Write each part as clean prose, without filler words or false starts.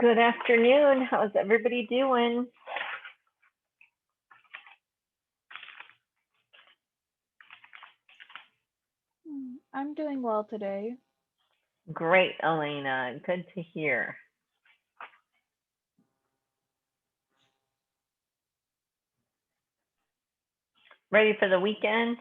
Good afternoon. How's everybody doing? I'm doing well today. Great, Elena. Good to hear. Ready for the weekend?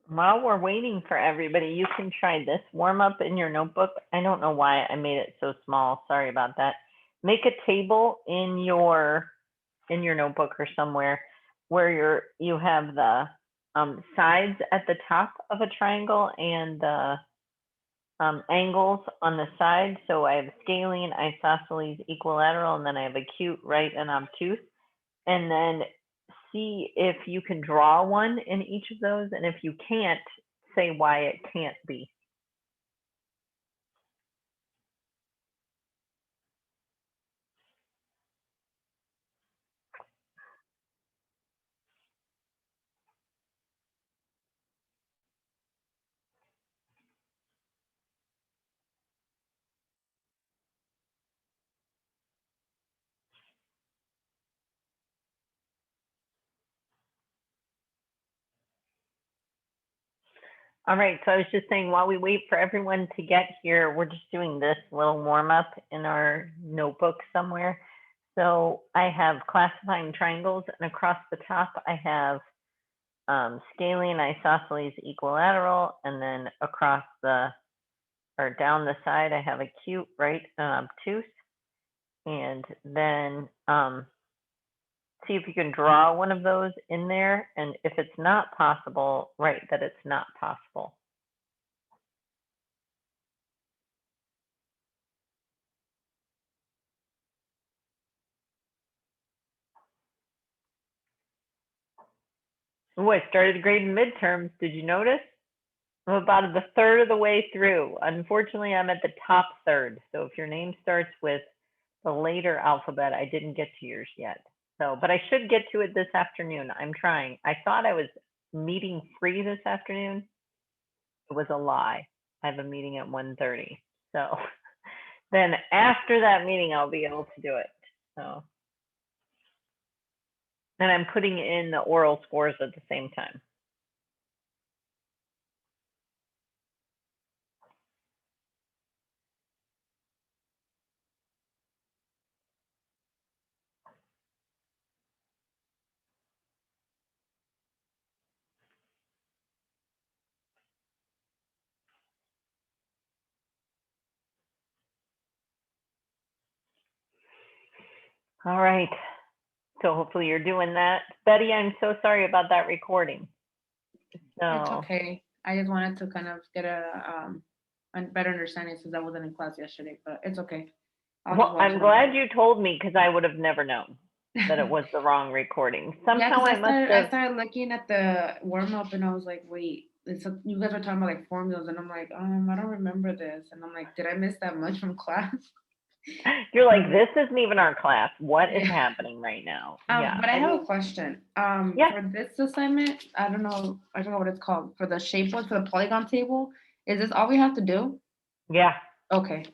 While we're waiting for everybody, you can try this warm up in your notebook. I don't know why I made it so small. Sorry about that. Make a table in your notebook or somewhere where you have the sides at the top of a triangle and the angles on the side. So I have scalene, isosceles, equilateral, and then I have acute, right, and obtuse. And then see if you can draw one in each of those. And if you can't, say why it can't be. All right, so I was just saying while we wait for everyone to get here, we're just doing this little warm up in our notebook somewhere. So I have classifying triangles, and across the top I have scalene, isosceles, equilateral, and then across the or down the side I have acute, right, and obtuse. And then see if you can draw one of those in there. And if it's not possible, write that it's not possible. Oh, I started grading midterms. Did you notice? I'm about the third of the way through. Unfortunately, I'm at the top third. So if your name starts with the later alphabet, I didn't get to yours yet. So, but I should get to it this afternoon. I'm trying. I thought I was meeting free this afternoon. It was a lie. I have a meeting at 1:30. So then after that meeting, I'll be able to do it. So, and I'm putting in the oral scores at the same time. All right. So hopefully you're doing that. Betty, I'm so sorry about that recording. It's So, okay. I just wanted to kind of get a better understanding since I wasn't in class yesterday, but it's okay. I'll just well, watch I'm it on glad my you told me because I would have never known that it own. was the wrong recording. Yeah, Somehow because I must I have. started looking at the warm up and I was like, wait, you guys were talking about like formulas and I'm like, I don't remember this, and I'm like, did I miss that much from class? You're I like, was like, this isn't even our class. What is yeah. happening right now? Yeah, But I I have a mean, question. yeah, For this assignment, I don't know what it's called. For the shape one, for the polygon table, is this all we have to do? yeah. Okay.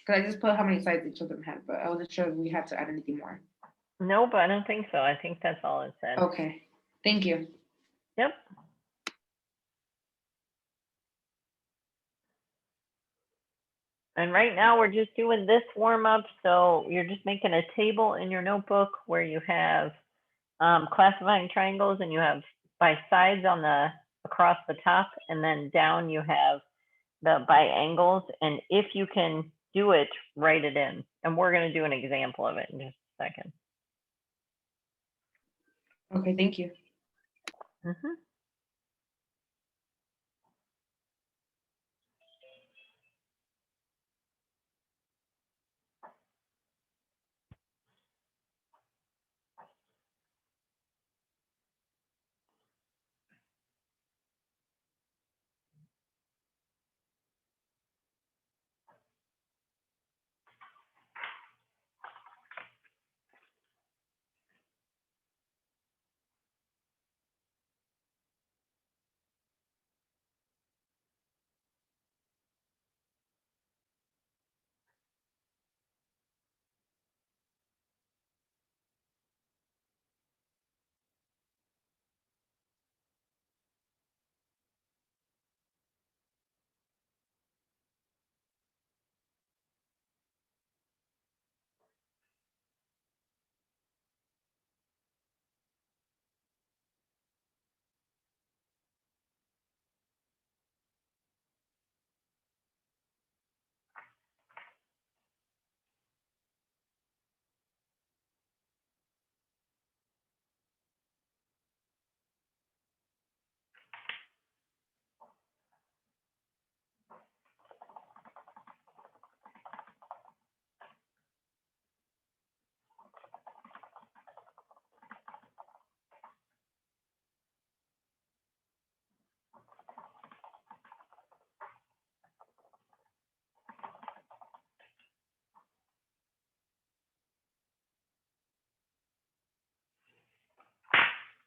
Because I just put how many sides each of them had, but I wasn't sure if we had to add anything more. Nope, I don't think so. I think that's all it said. Okay. Thank you. Yep. And right now we're just doing this warm up. So you're just making a table in your notebook where you have classifying triangles, and you have by sides on the across the top, and then down you have the by angles. And if you can do it, write it in. And we're going to do an example of it in just a second. Okay, thank you. Mm-hmm.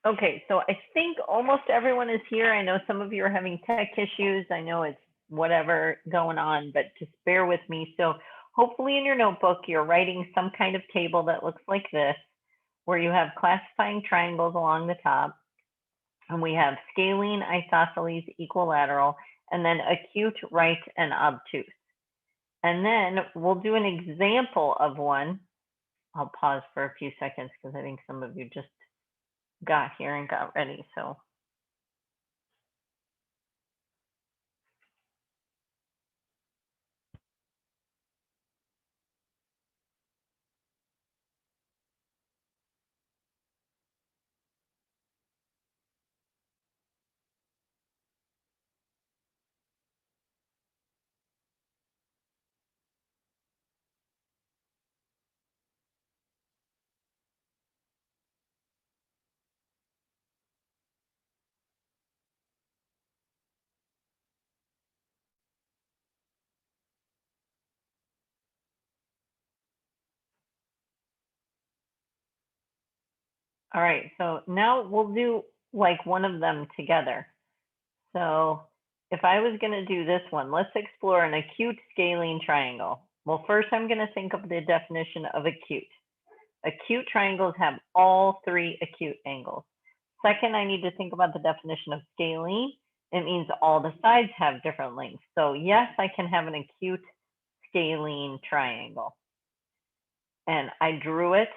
Okay, so I think almost everyone is here. I know some of you are having tech issues. I know it's whatever going on, but just bear with me. So hopefully in your notebook, you're writing some kind of table that looks like this, where you have classifying triangles along the top, and we have scalene, isosceles, equilateral, and then acute, right, and obtuse. And then we'll do an example of one. I'll pause for a few seconds because I think some of you just got here and got ready. So all right, so now we'll do like one of them together. So if I was going to do this one, let's explore an acute scalene triangle. Well, first I'm going to think of the definition of acute. Acute triangles have all three acute angles. Second, I need to think about the definition of scalene. It means all the sides have different lengths. So yes, I can have an acute scalene triangle. And I drew it,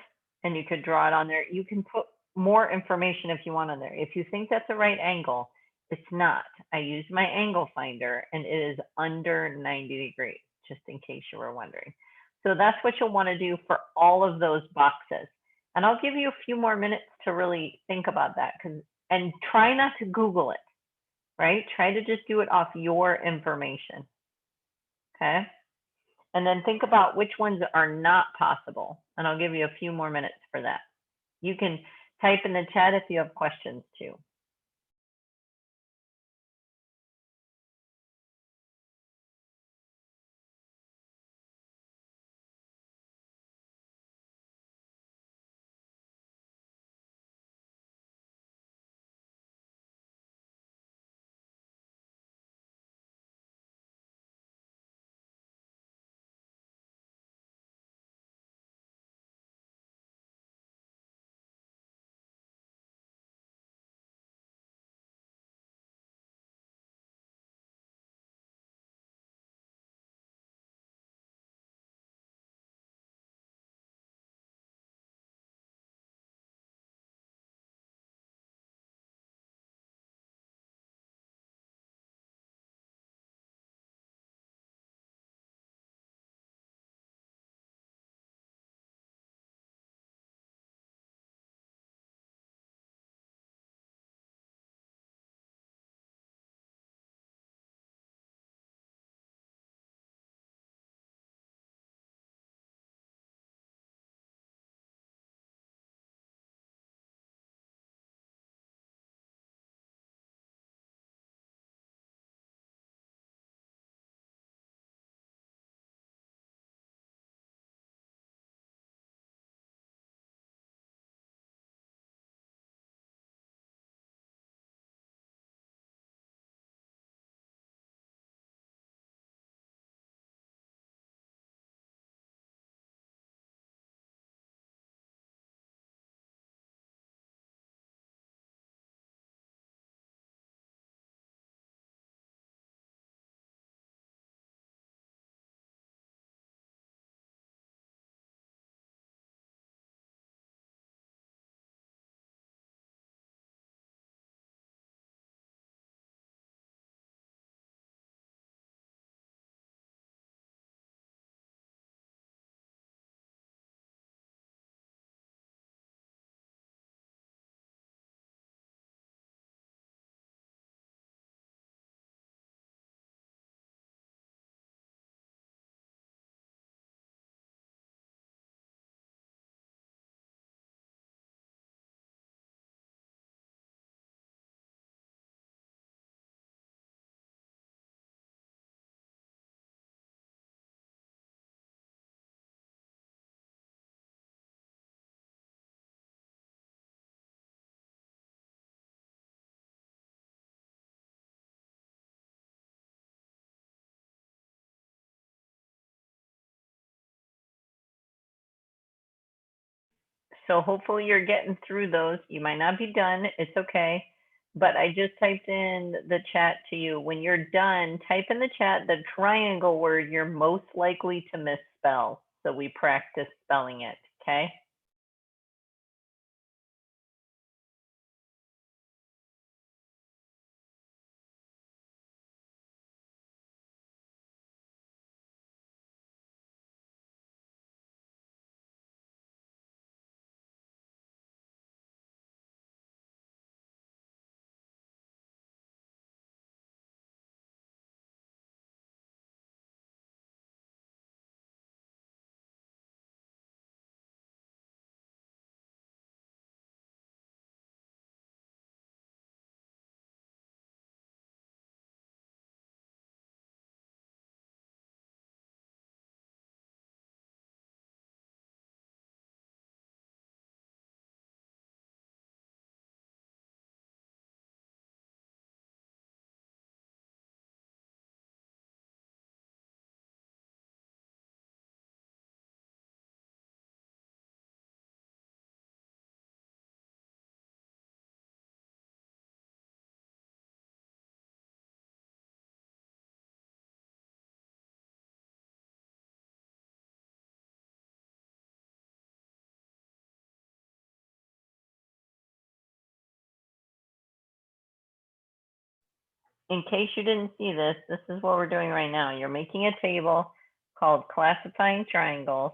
and you could draw it on there. You can put more information if you want on there. If you think that's a right angle, it's not. I used my angle finder, and it is under 90 degrees, just in case you were wondering. So that's what you'll want to do for all of those boxes. And I'll give you a few more minutes to really think about that, and try not to Google it, right? Try to just do it off your information, okay? And then think about which ones are not possible. And I'll give you a few more minutes for that. You can type in the chat if you have questions too. So hopefully you're getting through those. You might not be done. It's okay. But I just typed in the chat to you. When you're done, type in the chat the triangle word you're most likely to misspell. So we practice spelling it, okay? In case you didn't see this, this is what we're doing right now. You're making a table called classifying triangles.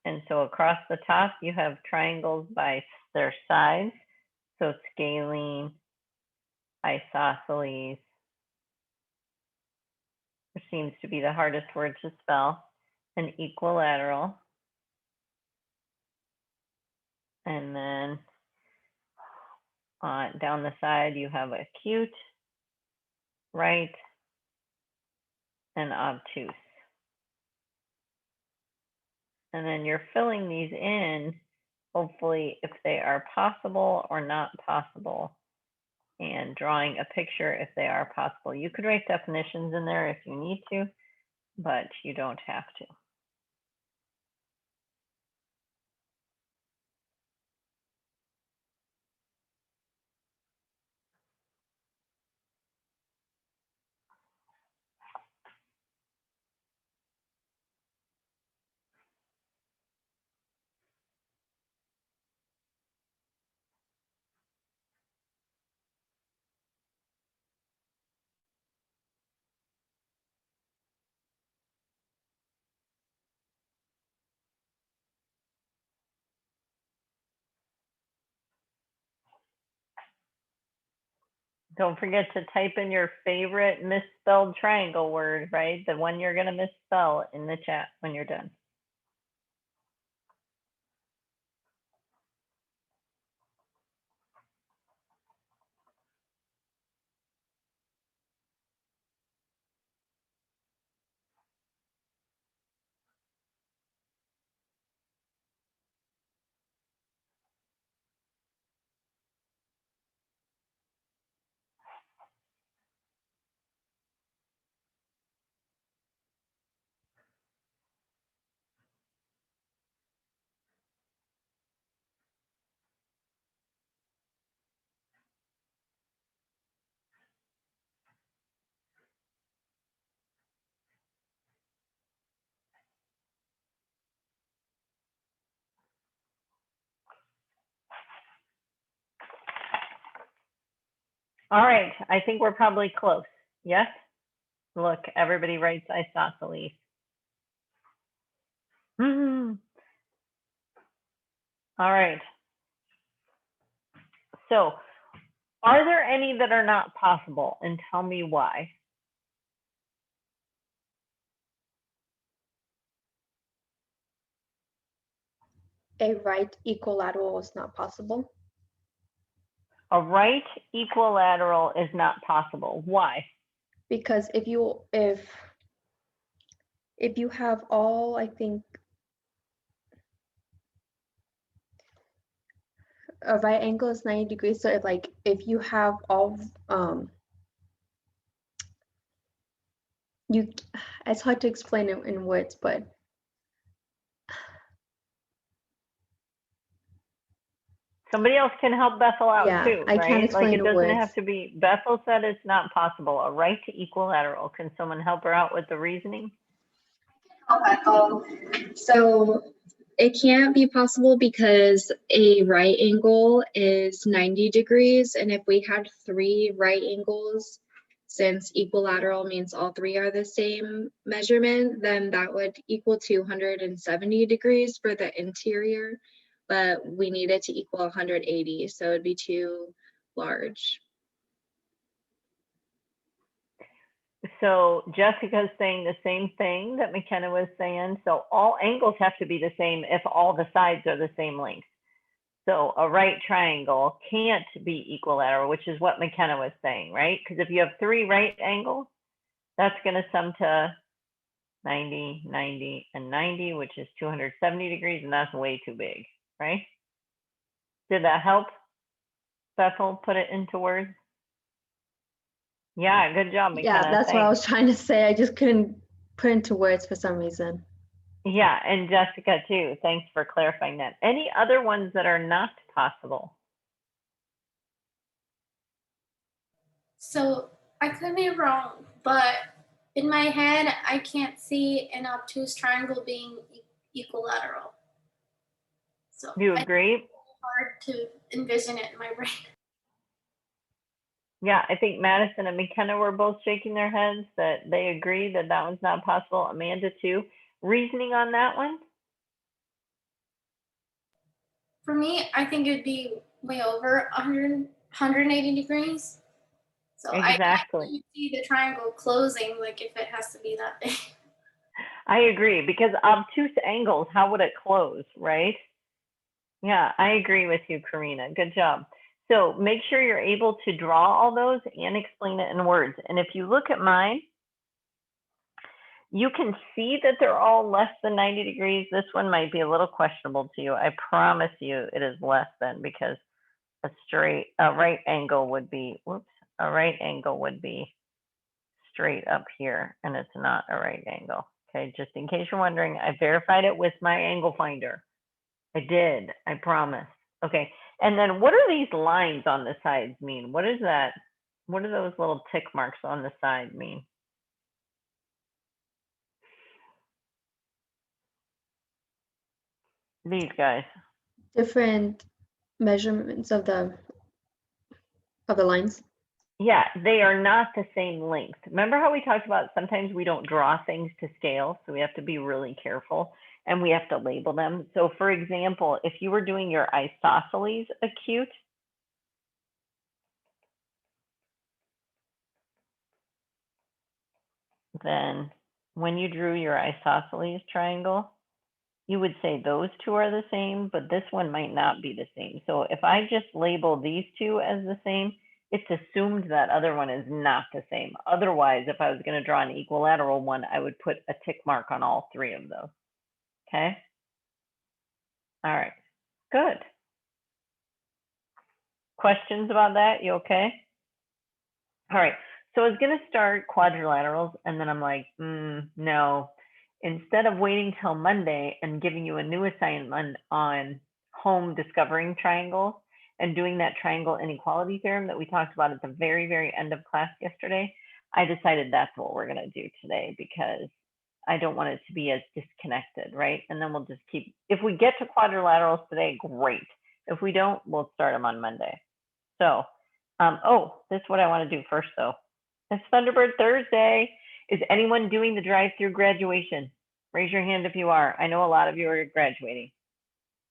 And so across the top, you have triangles by their size. So scalene, isosceles, which seems to be the hardest word to spell, an equilateral. And then down the side, you have acute, right, and obtuse. And then you're filling these in, hopefully, if they are possible or not possible, and drawing a picture if they are possible. You could write definitions in there if you need to, but you don't have to. Don't forget to type in your favorite misspelled triangle word, right? The one you're going to misspell in the chat when you're done. All right, I think we're probably close. Yes? Look, everybody writes isosceles. All right. So, are there any that are not possible? And tell me why. A right equilateral is not possible A right equilateral is not possible. Why? because if you have all, I think a right angle is 90 degrees. So if you have all it's hard to explain it in words, but Somebody else can help Bethel out Yeah, too, I right? can't Like explain it the doesn't have words. to be, Bethel said it's not possible. A right to equilateral. Can someone help her out with the reasoning? So it can't be possible because a right angle is 90 degrees. And if we had 3 right angles, since equilateral means all 3 are the same measurement, then that would equal 270 degrees for the interior. But we need it to equal 180, so it'd be too large. So Jessica's saying the same thing that McKenna was saying. So all angles have to be the same if all the sides are the same length. So a right triangle can't be equilateral, which is what McKenna was saying, right? Because if you have 3 right angles, that's going to sum to 90, 90, and 90, which is 270 degrees, and that's way too big, right? Did that help, Bethel, put it into words? Yeah, good job, McKenna. Yeah, that's what I Thanks. was trying to say. I just couldn't put into words for some reason. Yeah, and Jessica too. Thanks for clarifying that. Any other ones that are not possible? So I could be wrong, but in my head, I can't see an obtuse triangle being equilateral. So Do you it's agree? hard to envision it in my brain. Yeah, I think Madison and McKenna were both shaking their heads that they agree that that one's not possible. Amanda too. Reasoning on that one? For me, I think it'd be way over 180 degrees. So I can't Exactly. really see the triangle closing, like if it has to be that big. I agree, because obtuse angles, how would it close, right? Yeah, I agree with you, Karina. Good job. So make sure you're able to draw all those and explain it in words. And if you look at mine, you can see that they're all less than 90 degrees. This one might be a little questionable to you. I promise you it is less than, because a right angle would be, a right angle would be straight up here, and it's not a right angle. Okay, just in case you're wondering, I verified it with my angle finder. I did, I promise. Okay, and then what do these lines on the sides mean? What is that? What do those little tick marks on the side mean? These guys. Different measurements of the lines. Yeah, they are not the same length. Remember how we talked about sometimes we don't draw things to scale, so we have to be really careful and we have to label them. So for example, if you were doing your isosceles acute, then when you drew your isosceles triangle, you would say those two are the same, but this one might not be the same. So if I just label these two as the same, it's assumed that other one is not the same. Otherwise, if I was going to draw an equilateral one, I would put a tick mark on all 3 of those. Okay. All right. Good. Questions about that? You okay? All right. So I was going to start quadrilaterals, and then I'm like, no. Instead of waiting till Monday and giving you a new assignment on home discovering triangles and doing that triangle inequality theorem that we talked about at the very, very end of class yesterday, I decided that's what we're going to do today, because I don't want it to be as disconnected, right? And then we'll just keep, if we get to quadrilaterals today, great. If we don't, we'll start them on Monday. So, oh, this is what I want to do first though. It's Thunderbird Thursday. Is anyone doing the drive-through graduation? Raise your hand if you are. I know a lot of you are graduating.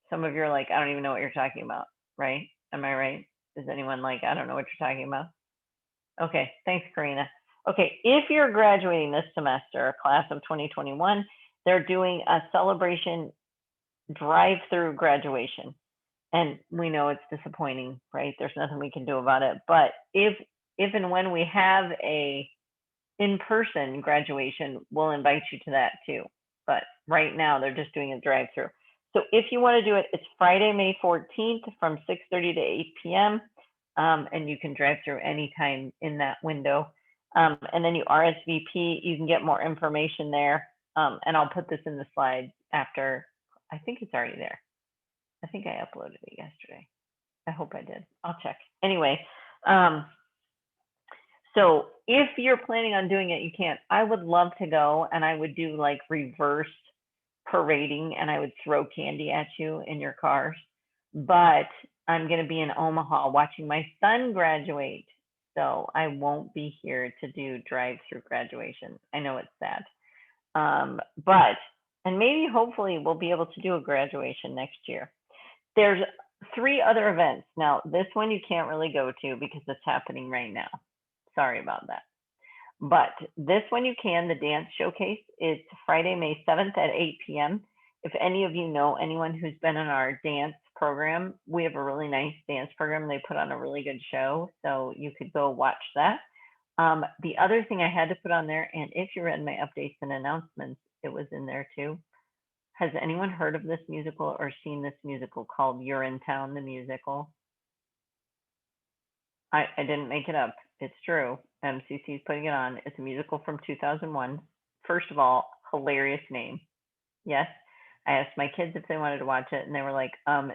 Some of you are like, I don't even know what you're talking about, right? Am I right? Is anyone like, I don't know what you're talking about? Okay, thanks, Karina. Okay, if you're graduating this semester, class of 2021, they're doing a celebration drive-through graduation. And we know it's disappointing, right? There's nothing we can do about it. But if and when we have a in-person graduation, we'll invite you to that too. But right now they're just doing a drive-through. So if you want to do it, it's Friday, May 14th from 6:30 to 8 p.m. And you can drive through anytime in that window. And then you RSVP, you can get more information there. And I'll put this in the slides after, I think it's already there. I think I uploaded it yesterday. I hope I did. I'll check. Anyway, so if you're planning on doing it, you can't. I would love to go, and I would do like reverse parading, and I would throw candy at you in your cars. But I'm going to be in Omaha watching my son graduate. So I won't be here to do drive-through graduation. I know it's sad. But, and maybe hopefully we'll be able to do a graduation next year. There's 3 other events. Now, this one you can't really go to because it's happening right now. Sorry about that. But this one you can, the dance showcase. It's Friday, May 7th at 8 p.m. If any of you know anyone who's been in our dance program, we have a really nice dance program. They put on a really good show, so you could go watch that. The other thing I had to put on there, and if you read my updates and announcements, it was in there too. Has anyone heard of this musical or seen this musical called You're in Town, the musical? I didn't make it up. It's true. MCC is putting it on. It's a musical from 2001. First of all, hilarious name. Yes. I asked my kids if they wanted to watch it, and they were like,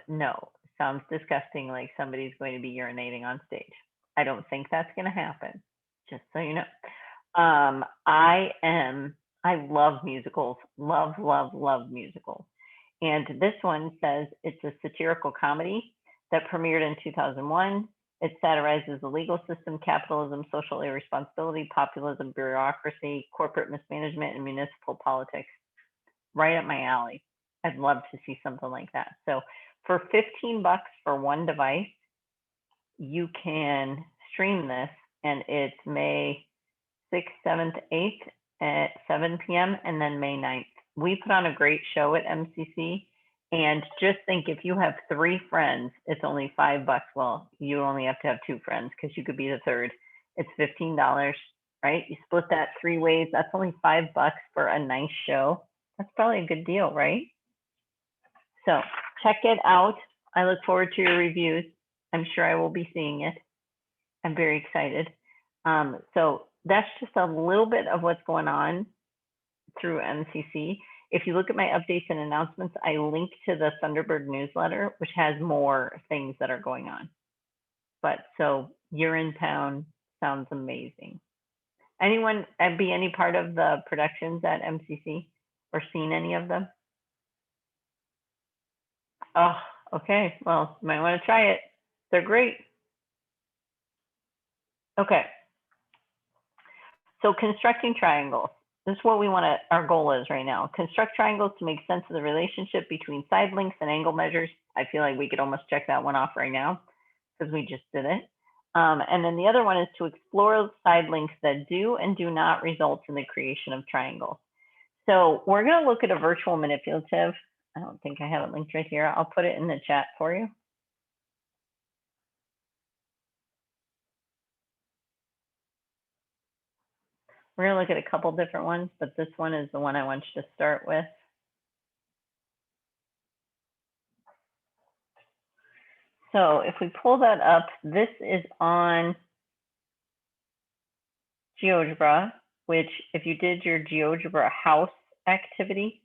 no. Sounds disgusting, like somebody's going to be urinating on stage. I don't think that's going to happen, just so you know. I love musicals. Love, love, love musicals. And this one says it's a satirical comedy that premiered in 2001. It satirizes the legal system, capitalism, social irresponsibility, populism, bureaucracy, corporate mismanagement, and municipal politics. Right up my alley. I'd love to see something like that. So for $15 for one device, you can stream this, and it's May 6th, 7th, 8th at 7 p.m. and then May 9th. We put on a great show at MCC. And just think, if you have 3 friends, it's only $5. Well, you only have to have 2 friends because you could be the third. It's $15, right? You split that 3 ways. That's only $5 for a nice show. That's probably a good deal, right? So check it out. I look forward to your reviews. I'm sure I will be seeing it. I'm very excited. So that's just a little bit of what's going on through MCC. If you look at my updates and announcements, I link to the Thunderbird newsletter, which has more things that are going on. But so You're in Town sounds amazing. Anyone be any part of the productions at MCC or seen any of them? Oh, okay. Well, you might want to try it. They're great. Okay. So constructing triangles. This is what we want to, our goal is right now. Construct triangles to make sense of the relationship between side lengths and angle measures. I feel like we could almost check that one off right now because we just did it. And then the other one is to explore side lengths that do and do not result in the creation of triangles. So we're going to look at a virtual manipulative. I don't think I have it linked right here. I'll put it in the chat for you. We're going to look at a couple different ones, but this one is the one I want you to start with. So if we pull that up, this is on GeoGebra, which if you did your GeoGebra house activity,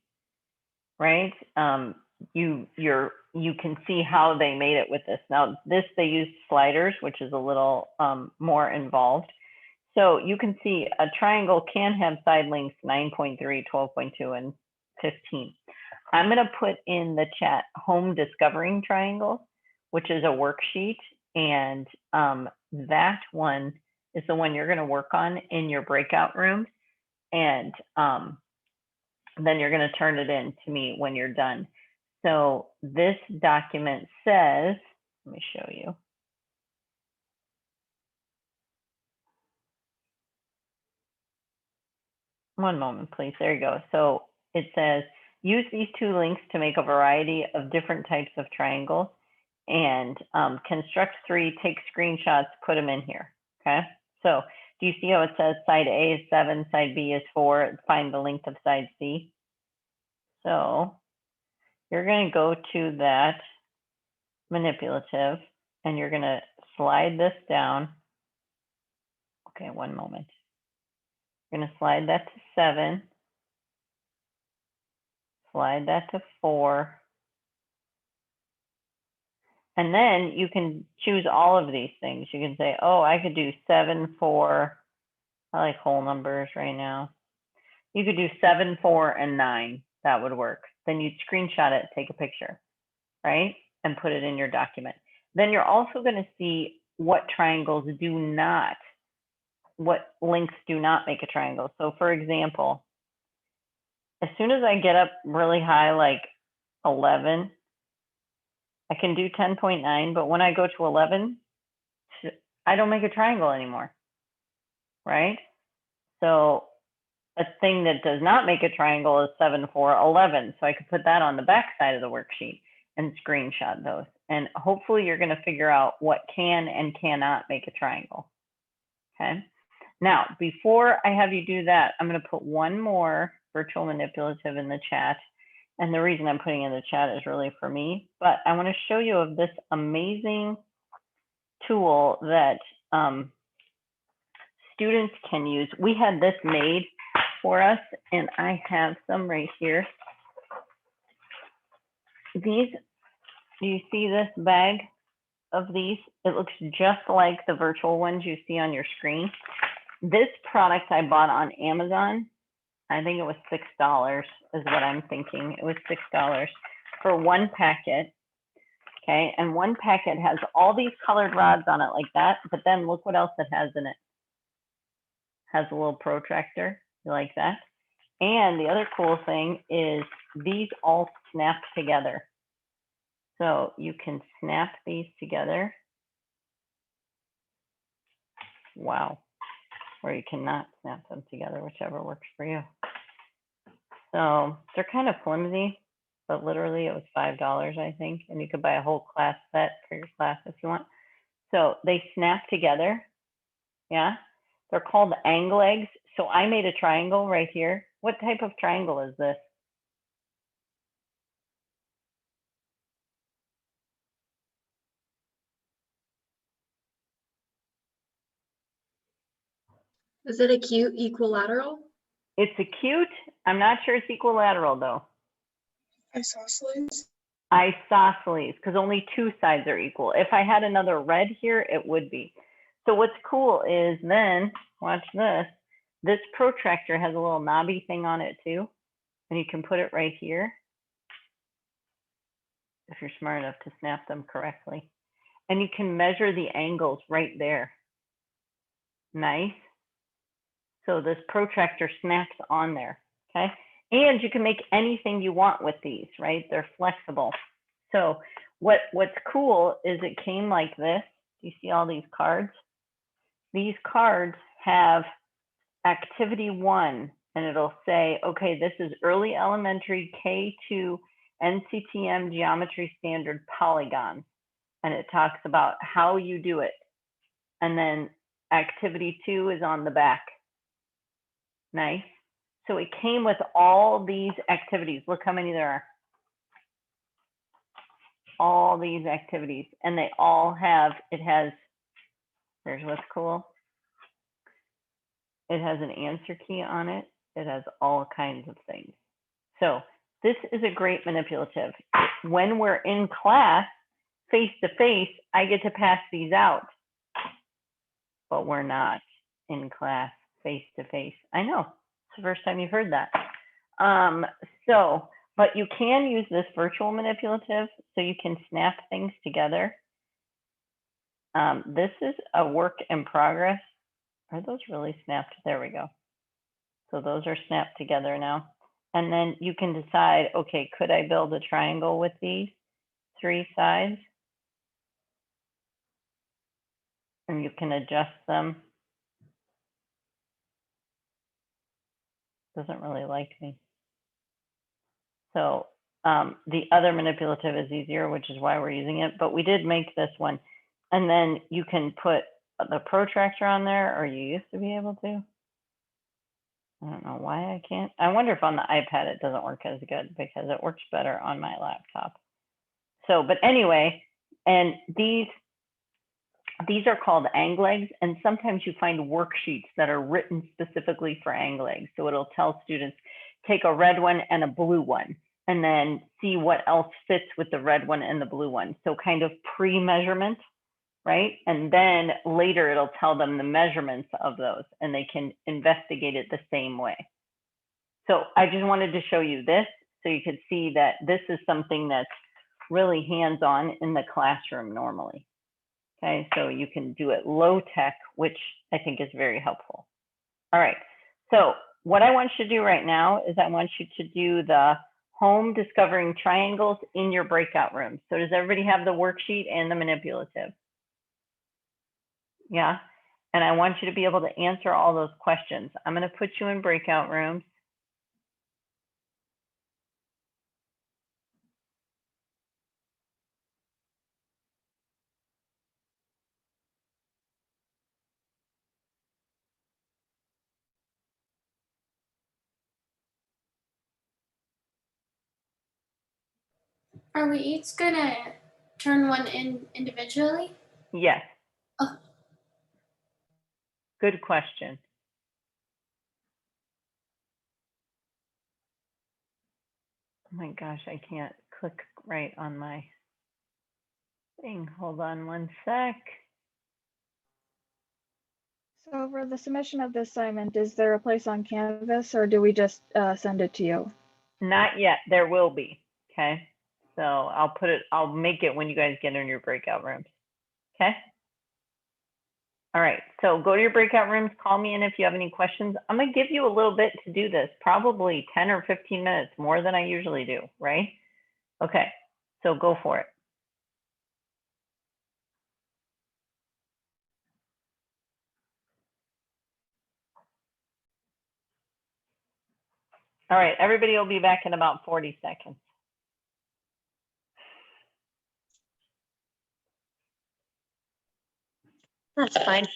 right, you can see how they made it with this. Now this, they use sliders, which is a little more involved. So you can see a triangle can have side lengths 9.3, 12.2, and 15. I'm going to put in the chat home discovering triangles, which is a worksheet. And that one is the one you're going to work on in your breakout room. And then you're going to turn it in to me when you're done. So this document says, let me show you. One moment, please. There you go. So it says, use these 2 links to make a variety of different types of triangles, and construct 3, take screenshots, put them in here. Okay. So do you see how it says side A is 7, side B is 4, find the length of side C? So you're going to go to that manipulative and you're going to slide this down. Okay, one moment. You're going to slide that to 7. Slide that to 4. And then you can choose all of these things. You can say, oh, I could do 7, 4. I like whole numbers right now. You could do 7, 4, and 9. That would work. Then you'd screenshot it, take a picture, right? And put it in your document. Then you're also going to see what triangles do not, what lengths do not make a triangle. So for example, as soon as I get up really high, like 11, I can do 10.9, but when I go to 11, I don't make a triangle anymore, right? So a thing that does not make a triangle is 7, 4, 11. So I could put that on the back side of the worksheet and screenshot those. And hopefully you're going to figure out what can and cannot make a triangle. Okay. Now, before I have you do that, I'm going to put one more virtual manipulative in the chat. And the reason I'm putting in the chat is really for me, but I want to show you of this amazing tool that students can use. We had this made for us, and I have some right here. These, do you see this bag of these? It looks just like the virtual ones you see on your screen. This product I bought on Amazon. I think it was $6 is what I'm thinking. It was $6 for one packet. Okay, and one packet has all these colored rods on it like that, but then look what else it has in it. Has a little protractor, you like that? And the other cool thing is these all snap together. So you can snap these together. Wow. Or you cannot snap them together, whichever works for you. So they're kind of flimsy, but literally it was $5, I think. And you could buy a whole class set for your class if you want. So they snap together. Yeah. They're called angle eggs. So I made a triangle right here. What type of triangle is this? Is it a cute equilateral? It's acute. I'm not sure it's equilateral though. Isosceles. Isosceles, because only two sides are equal. If I had another red here, it would be. So what's cool is then, watch this, this protractor has a little knobby thing on it too. And you can put it right here if you're smart enough to snap them correctly. And you can measure the angles right there. Nice. So this protractor snaps on there, okay? And you can make anything you want with these, right? They're flexible. So what's cool is it came like this. Do you see all these cards? These cards have activity 1, and it'll say, okay, this is early elementary K2 NCTM geometry standard polygons. And it talks about how you do it. And then activity 2 is on the back. Nice. So it came with all these activities. Look how many there are. All these activities. And they all have, it has, here's what's cool. It has an answer key on it. It has all kinds of things. So this is a great manipulative. When we're in class, face to face, I get to pass these out. But we're not in class face to face. I know, it's the first time you've heard that. But you can use this virtual manipulative so you can snap things together. This is a work in progress. Are those really snapped? There we go. So those are snapped together now. And then you can decide, okay, could I build a triangle with these 3 sides? And you can adjust them. Doesn't really like me. So the other manipulative is easier, which is why we're using it. But we did make this one. And then you can put the protractor on there, or you used to be able to. I don't know why I can't. I wonder if on the iPad it doesn't work as good, because it works better on my laptop. So, but anyway, and these are called angle eggs, and sometimes you find worksheets that are written specifically for angle eggs. So it'll tell students, take a red one and a blue one, and then see what else fits with the red one and the blue one. So kind of pre-measurement, right? And then later it'll tell them the measurements of those and they can investigate it the same way. So I just wanted to show you this so you could see that this is something that's really hands-on in the classroom normally. Okay, so you can do it low tech, which I think is very helpful. All right, so what I want you to do right now is I want you to do the home discovering triangles in your breakout room. So does everybody have the worksheet and the manipulative? Yeah, and I want you to be able to answer all those questions. I'm going to put you in breakout rooms. Are we each gonna turn one in individually? Yes. Oh. Good question. Oh my gosh, I can't click right on my thing. Hold on one sec. So for the submission of the assignment, is there a place on Canvas or do we just send it to you? Not yet. There will be. Okay. So I'll make it when you guys get in your breakout rooms. Okay. All right. So go to your breakout rooms. Call me in if you have any questions. I'm going to give you a little bit to do this, probably 10 or 15 minutes more than I usually do. Right. Okay. So go for it. All right. Everybody will be back in about 40 seconds. That's fine.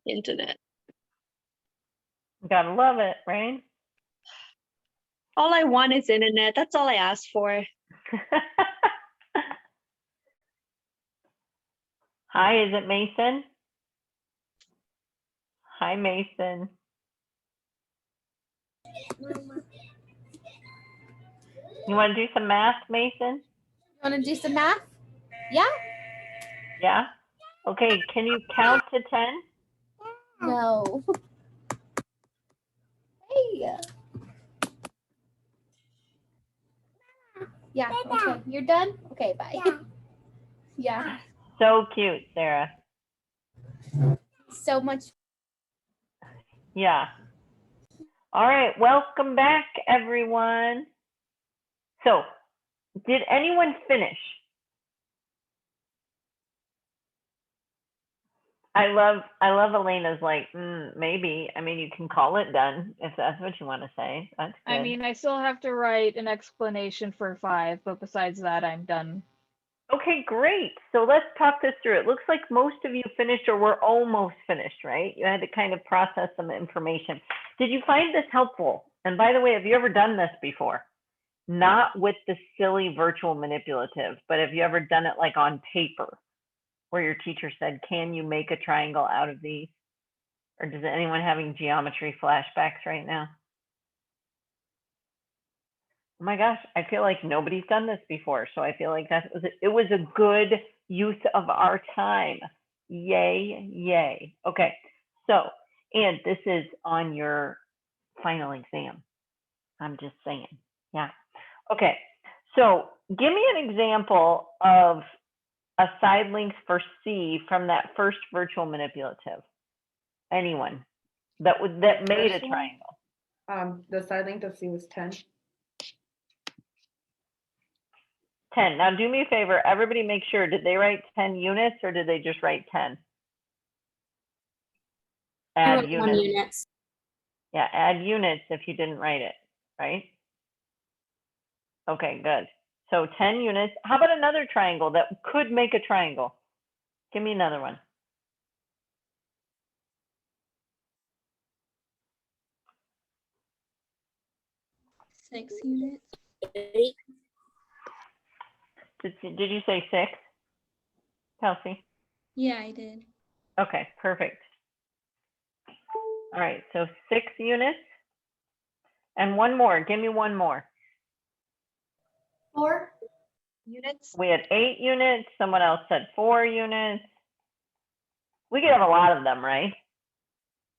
Internet. Gotta love it, right? All I want is internet. That's all I ask for. Hi, is it Mason? Hi, Mason. You want to do some math, Mason? You want to do some math? Yeah? Yeah? Okay, can you count to 10? No. Hey. Yeah, okay. You're done? Okay, bye. Yeah. So cute, Sarah. So much. Yeah. All right, welcome back, everyone. So, did anyone finish? I love Elena's like, maybe. I mean, you can call it done if that's what you want to say. That's good. I mean, I still have to write an explanation for 5, but besides that, I'm done. Okay, great. So let's talk this through. It looks like most of you finished or were almost finished, right? You had to kind of process some information. Did you find this helpful? And by the way, have you ever done this before? Not with the silly virtual manipulative, but have you ever done it like on paper where your teacher said, can you make a triangle out of these? Or does anyone having geometry flashbacks right now? Oh my gosh, I feel like nobody's done this before. So I feel like it was a good use of our time. Yay, yay. Okay, so, and this is on your final exam. I'm just saying, yeah. Okay, so give me an example of a side length for C from that first virtual manipulative. Anyone that made a triangle. The side length of C was 10. 10. Now do me a favor, everybody make sure, did they write 10 units or did they just write 10? Add units. Units. Yeah, add units if you didn't write it, right? Okay, good. So 10 units. How about another triangle that could make a triangle? Give me another one. Six units. Did you say 6? Kelsey? Yeah, I did. Okay, perfect. All right, so 6 units. And one more, give me one more. 4. Units? We had 8 units, someone else said 4 units. We could have a lot of them, right?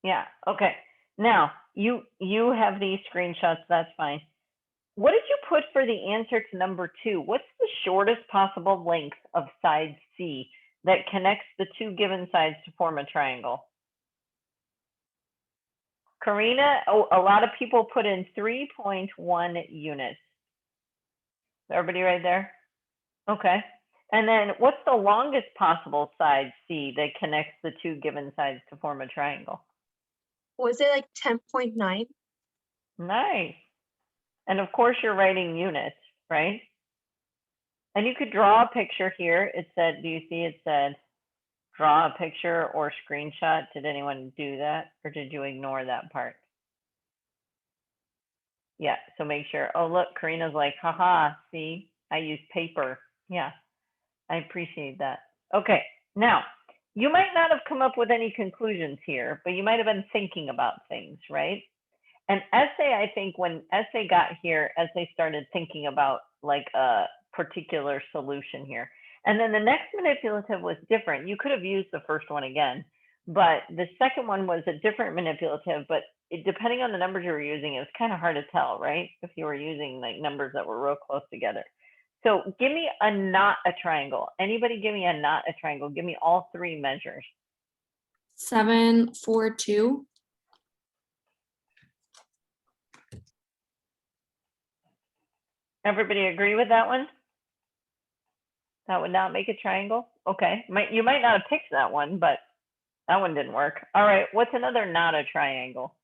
Yeah, okay. Now, you have these screenshots, that's fine. What did you put for the answer to number 2? What's the shortest possible length of side C that connects the 2 given sides to form a triangle? Karina, oh, a lot of people put in 3.1 units. Everybody right there? Okay. And then what's the longest possible side C that connects the 2 given sides to form a triangle? Was it like 10.9? Nice. And of course you're writing units, right? And you could draw a picture here. It said, do you see it said, draw a picture or screenshot? Did anyone do that? Or did you ignore that part? Yeah, so make sure. Oh, look, Karina's like, haha, see, I use paper. Yeah, I appreciate that. Okay, now, you might not have come up with any conclusions here, but you might have been thinking about things, right? And essay, I think when essay got here, essay started thinking about like a particular solution here. And then the next manipulative was different. You could have used the first one again, but the second one was a different manipulative, but depending on the numbers you were using, it was kind of hard to tell, right? If you were using like numbers that were real close together. So give me a not a triangle. Anybody give me a not a triangle. Give me all 3 measures. 7, 4, 2. Everybody agree with that one? That would not make a triangle? Okay, you might not have picked that one, but that one didn't work. All right, what's another not a triangle?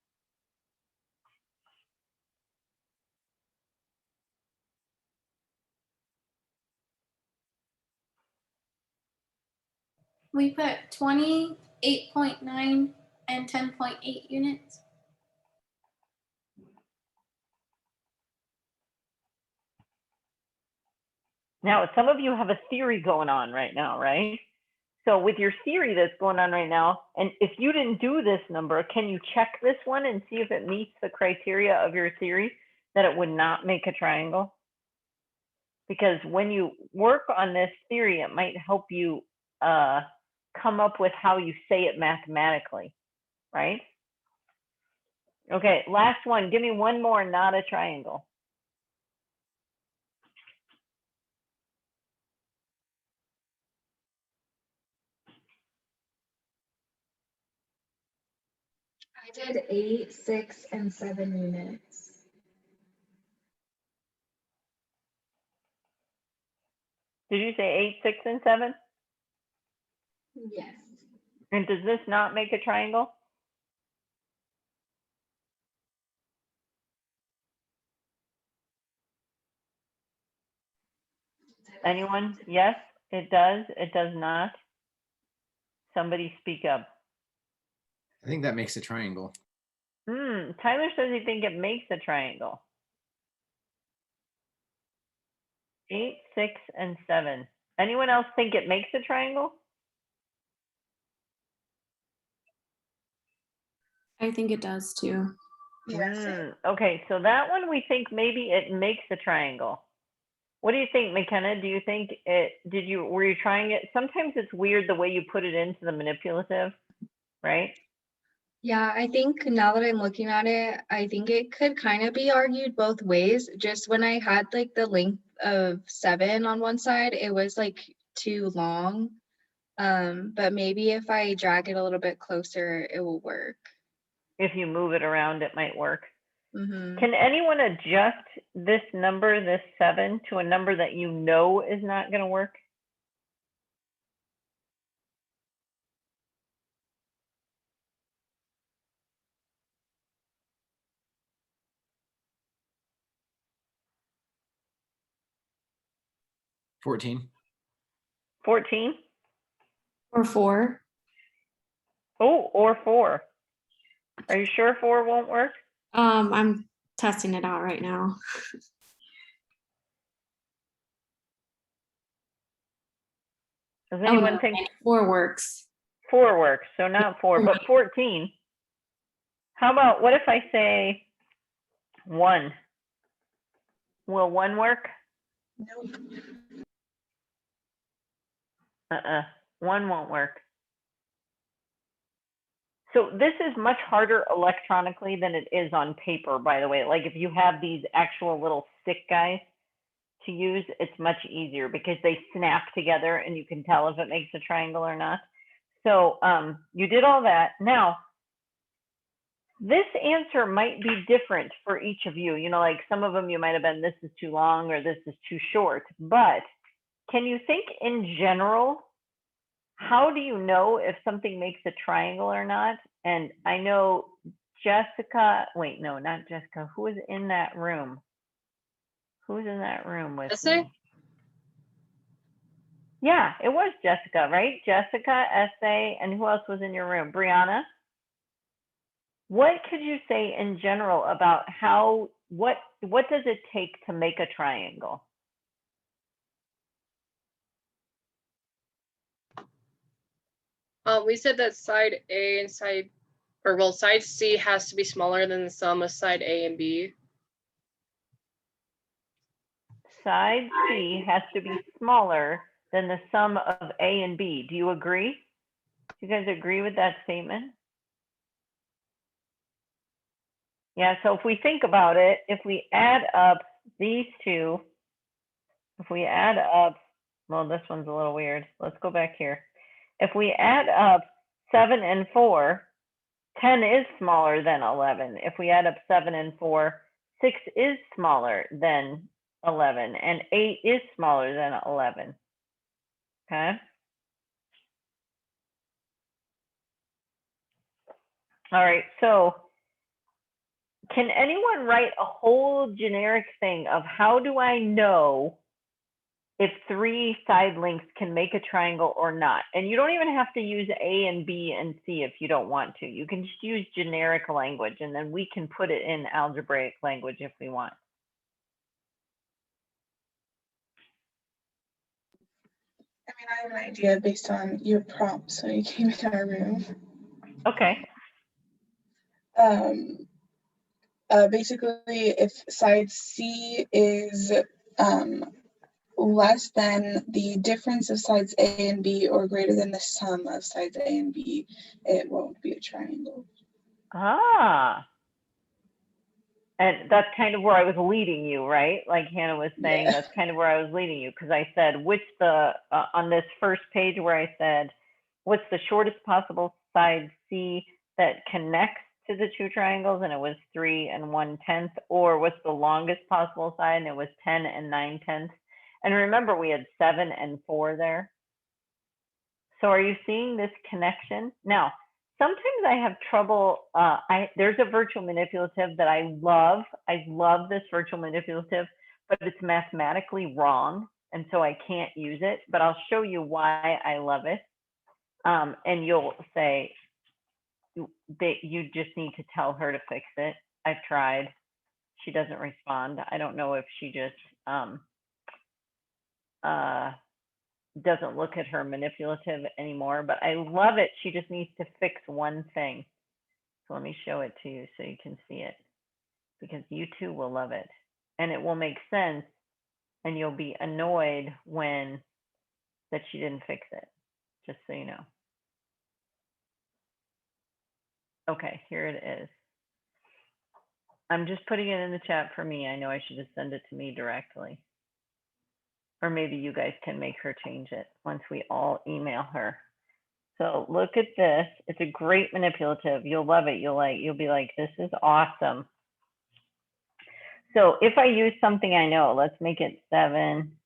We put 20, 8.9, and 10.8 units. Now, some of you have a theory going on right now, right? So with your theory that's going on right now, and if you didn't do this number, can you check this one and see if it meets the criteria of your theory that it would not make a triangle? Because when you work on this theory, it might help you come up with how you say it mathematically, right? Okay, last one. Give me one more, not a triangle. I did 8, 6, and 7 units. Did you say 8, 6, and 7? Yes. And does this not make a triangle? Anyone? Yes, it does. It does not. Somebody speak up. I think that makes a triangle. Tyler says he thinks it makes a triangle. 8, 6, and 7. Anyone else think it makes a triangle? I think it does too. Okay, so that one we think maybe it makes a triangle. What do you think, McKenna? Do you think it, were you trying it? Sometimes it's weird the way you put it into the manipulative, right? Yeah, I think now that I'm looking at it, I think it could kind of be argued both ways. Just when I had like the length of 7 on one side, it was like too long. But maybe if I drag it a little bit closer, it will work. If you move it around, it might work. Mm-hmm. Can anyone adjust this number, this 7, to a number that you know is not going to work? $14. 14? Or 4. Oh, or 4. Are you sure 4 won't work? I'm testing it out right now. Does Oh, anyone no, think 4 works. 4 works? So not 4, but 14. How about, what if I say 1? Will 1 work? Nope. 1 won't work. So this is much harder electronically than it is on paper, by the way. Like if you have these actual little stick guys to use, it's much easier because they snap together and you can tell if it makes a triangle or not. So you did all that. Now, this answer might be different for each of you. You know, like some of them you might have been, this is too long or this is too short. But can you think in general, how do you know if something makes a triangle or not? And I know Jessica, wait, no, not Jessica. Who was in that room? Who's in that room with me? Yeah, it was Jessica, right? Jessica, Essay, and who else was in your room? Brianna? What could you say in general about how, what does it take to make a triangle? We said that side A and side, or well, side C has to be smaller than the sum of side A and B. Side C has to be smaller than the sum of A and B. Do you agree? Do you guys agree with that statement? Yeah, so if we think about it, if we add up these two, if we add up, well, this one's a little weird. Let's go back here. If we add up 7 and 4, 10 is smaller than 11. If we add up 7 and 4, 6 is smaller than 11, and 8 is smaller than 11. Okay. All right, so can anyone write a whole generic thing of how do I know if 3 side lengths can make a triangle or not? And you don't even have to use A and B and C if you don't want to. You can just use generic language and then we can put it in algebraic language if we want. I mean, I have an idea based on your prompts when you came in our room. Okay. Basically, if side C is less than the difference of sides A and B or greater than the sum of sides A and B, it won't be a triangle. Ah. And that's kind of where I was leading you, right? Like Hannah was saying, Yeah. that's kind of where I was leading you because I said, on this first page where I said, what's the shortest possible side C that connects to the 2 triangles? And it was 3 and 1/10. Or what's the longest possible side? And it was 10 and 9/10. And remember, we had 7 and 4 there. So are you seeing this connection? Now, sometimes I have trouble. There's a virtual manipulative that I love. I love this virtual manipulative, but it's mathematically wrong. And so I can't use it, but I'll show you why I love it. And you'll say that you just need to tell her to fix it. I've tried. She doesn't respond. I don't know if she just doesn't look at her manipulative anymore, but I love it. She just needs to fix one thing. So let me show it to you so you can see it, because you too will love it and it will make sense and you'll be annoyed when that she didn't fix it, just so you know. Okay, here it is. I'm just putting it in the chat for me. I know I should just send it to me directly. Or maybe you guys can make her change it once we all email her. So look at this. It's a great manipulative. You'll love it. You'll be like, this is awesome. So if I use something I know, let's make it 7.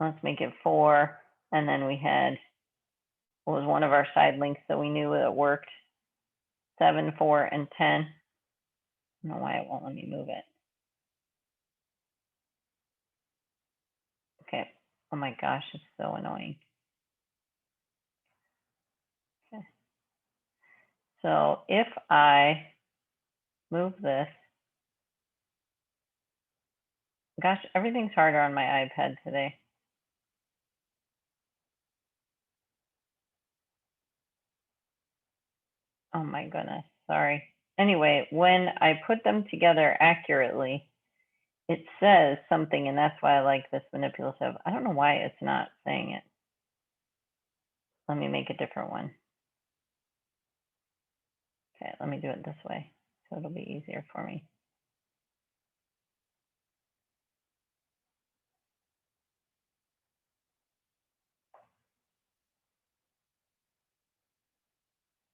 Let's make it 4. And then we had, what was one of our side links that we knew that worked? 7, 4, and 10. I don't know why it won't let me move it. Okay. Oh my gosh, it's so annoying. Okay. So if I move this, gosh, everything's harder on my iPad today. Oh my goodness, sorry. Anyway, when I put them together accurately, it says something, and that's why I like this manipulative. I don't know why it's not saying it. Let me make a different one. Okay, let me do it this way, so it'll be easier for me.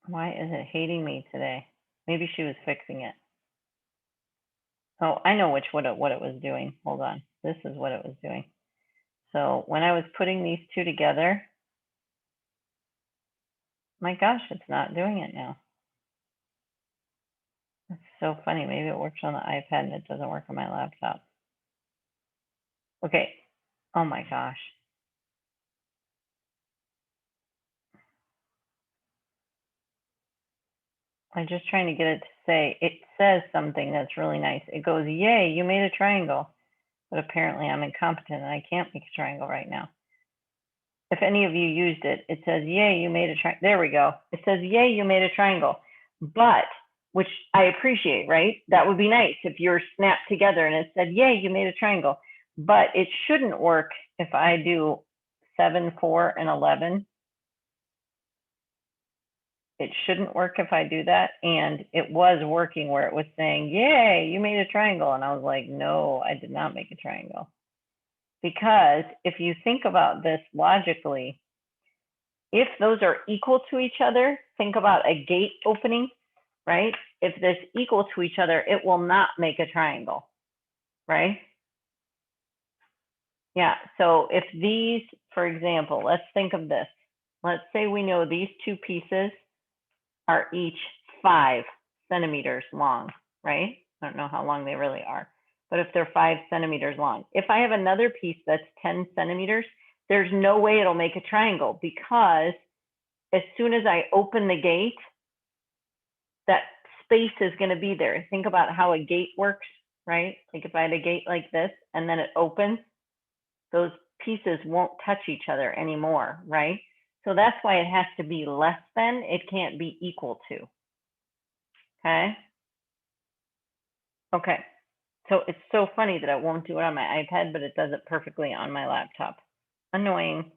Why is it hating me today? Maybe she was fixing it. Oh, I know what it was doing. Hold on. This is what it was doing. So when I was putting these two together, my gosh, it's not doing it now. It's so funny. Maybe it works on the iPad and it doesn't work on my laptop. Okay. Oh my gosh. I'm just trying to get it to say, it says something that's really nice. It goes, yay, you made a triangle. But apparently I'm incompetent and I can't make a triangle right now. If any of you used it, it says, yay, you made a triangle. There we go. It says, yay, you made a triangle. But, which I appreciate, right? That would be nice if you're snapped together and it said, yay, you made a triangle. But it shouldn't work if I do 7, 4, and 11. It shouldn't work if I do that. And it was working where it was saying, yay, you made a triangle. And I was like, no, I did not make a triangle. Because if you think about this logically, if those are equal to each other, think about a gate opening, right? If this equal to each other, it will not make a triangle, right? Yeah, so if these, for example, let's think of this. Let's say we know these two pieces are each 5 centimeters long, right? I don't know how long they really are, but if they're 5 centimeters long, if I have another piece that's 10 centimeters, there's no way it'll make a triangle because as soon as I open the gate, that space is going to be there. Think about how a gate works, right? Like if I had a gate like this and then it opens, those pieces won't touch each other anymore, right? So that's why it has to be less than, it can't be equal to. Okay. Okay. So it's so funny that it won't do it on my iPad, but it does it perfectly on my laptop. Annoying.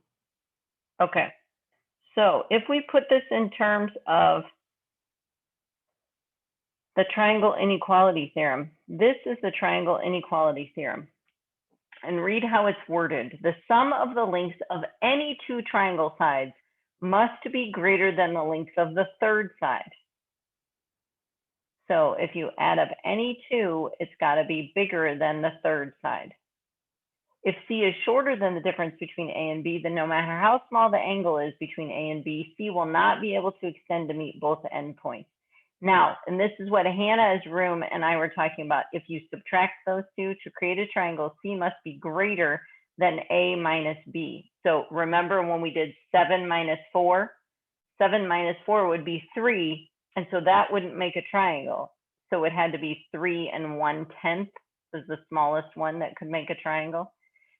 Okay. So if we put this in terms of the triangle inequality theorem, this is the triangle inequality theorem. And read how it's worded. The sum of the lengths of any two triangle sides must be greater than the length of the third side. So if you add up any two, it's got to be bigger than the third side. If C is shorter than the difference between A and B, then no matter how small the angle is between A and B, C will not be able to extend to meet both endpoints. Now, and this is what Hannah's room and I were talking about. If you subtract those two to create a triangle, C must be greater than A minus B. So remember when we did 7 minus 4? 7 minus 4 would be 3, and so that wouldn't make a triangle. So it had to be 3 1/10 was the smallest one that could make a triangle.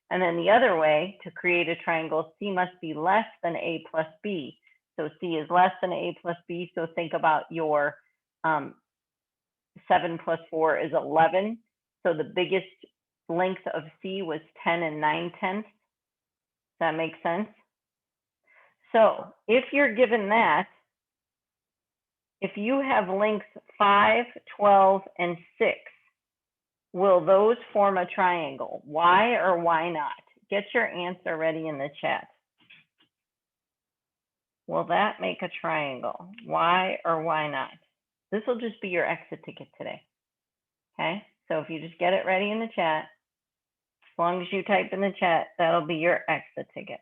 And then the other way, to create a triangle, C must be less than A plus B. So C is less than A plus B, so think about your 7 plus 4 is 11. So the biggest length of C was 10 9/10. Does that make sense? So if you're given that, if you have lengths 5, 12, and 6, will those form a triangle? Why or why not? Get your answer ready in the chat. Will that make a triangle? Why or why not? This will just be your exit ticket today. Okay, so if you just get it ready in the chat, as long as you type in the chat, that'll be your exit ticket.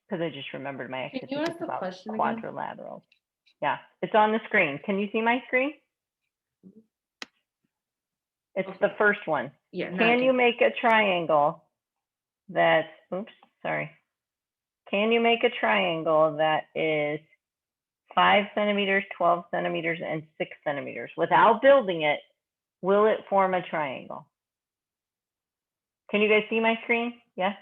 Because I just remembered my exit Can you ticket ask the about question again? quadrilaterals. Yeah, it's on the screen. Can you see my screen? It's Okay. the first one. Yeah. now I Can you make a triangle that, oops, sorry. Can you make a triangle that is 5 centimeters, 12 centimeters, and 6 centimeters? Without building it, will it form a triangle? Can you guys see my screen? Yes?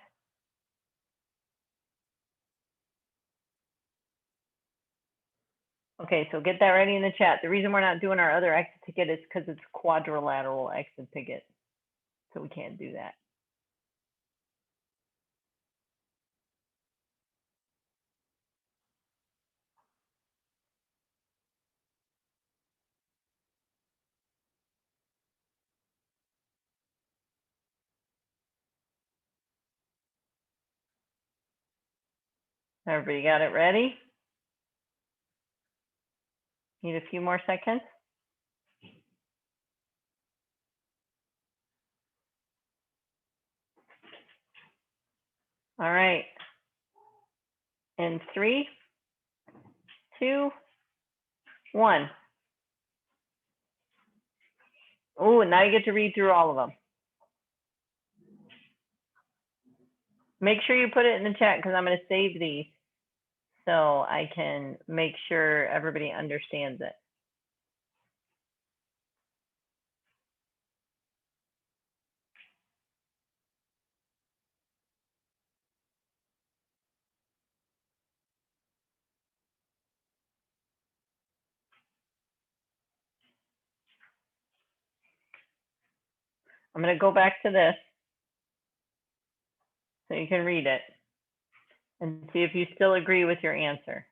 Okay, so get that ready in the chat. The reason we're not doing our other exit ticket is because it's quadrilateral exit ticket. So we can't do that. Everybody got it ready? Need a few more seconds? All right. In 3, 2, 1. Oh, now you get to read through all of them. Make sure you put it in the chat because I'm going to save these so I can make sure everybody understands it. I'm going to go back to this so you can read it and see if you still agree with your answer.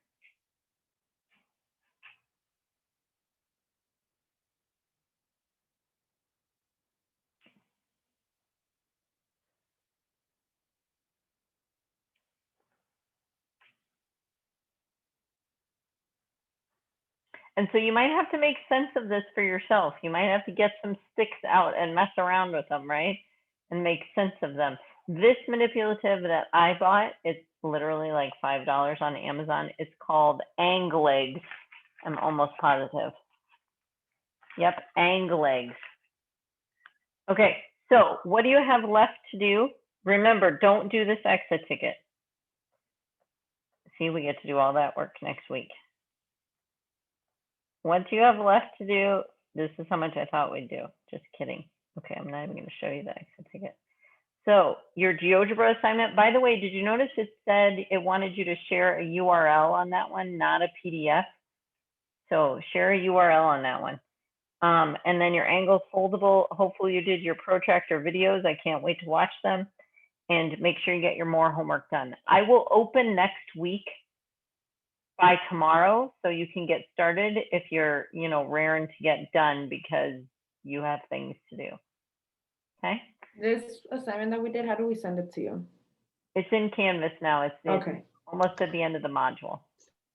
And so you might have to make sense of this for yourself. You might have to get some sticks out and mess around with them, right? And make sense of them. This manipulative that I bought, it's literally like $5 on Amazon. It's called Anglegs. I'm almost positive. Yep, Anglegs. Okay, so what do you have left to do? Remember, don't do this exit ticket. See, we get to do all that work next week. What you have left to do, this is how much I thought we'd do. Just kidding. Okay, I'm not even going to show you the exit ticket. So your GeoGebra assignment, by the way, did you notice it said it wanted you to share a URL on that one, not a PDF? So share a URL on that one. And then your angles foldable, hopefully you did your protractor videos. I can't wait to watch them. And make sure you get your more homework done. I will open next week by tomorrow, so you can get started if you're, raring to get done because you have things to do. Okay. This assignment that we did, how do we send it to you? It's in Canvas now. It's Okay. almost at the end of the module.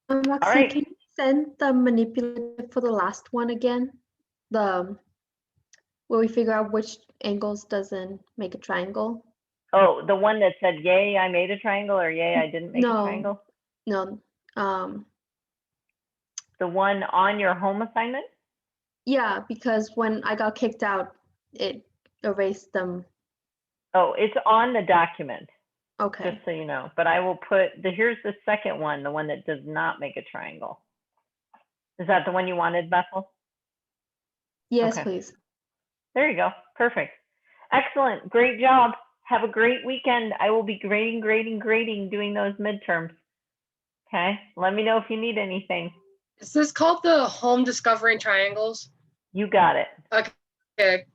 Roxy, All right. can you send the manipulative for the last one again? The where we figure out which angles doesn't make a triangle. Oh, the one that said, yay, I made a triangle, or yay, I didn't make a triangle? No. The one on your home assignment? Yeah, because when I got kicked out, it erased them. Oh, it's on the document. Okay. Just so you know. But I will put here's the second one, the one that does not make a triangle. Is that the one you wanted, Bethel? Yes, Okay. please. There you go. Perfect. Excellent. Great job. Have a great weekend. I will be grading doing those midterms. Okay. Let me know if you need anything. Is this called the home discovering triangles? You got it. Okay.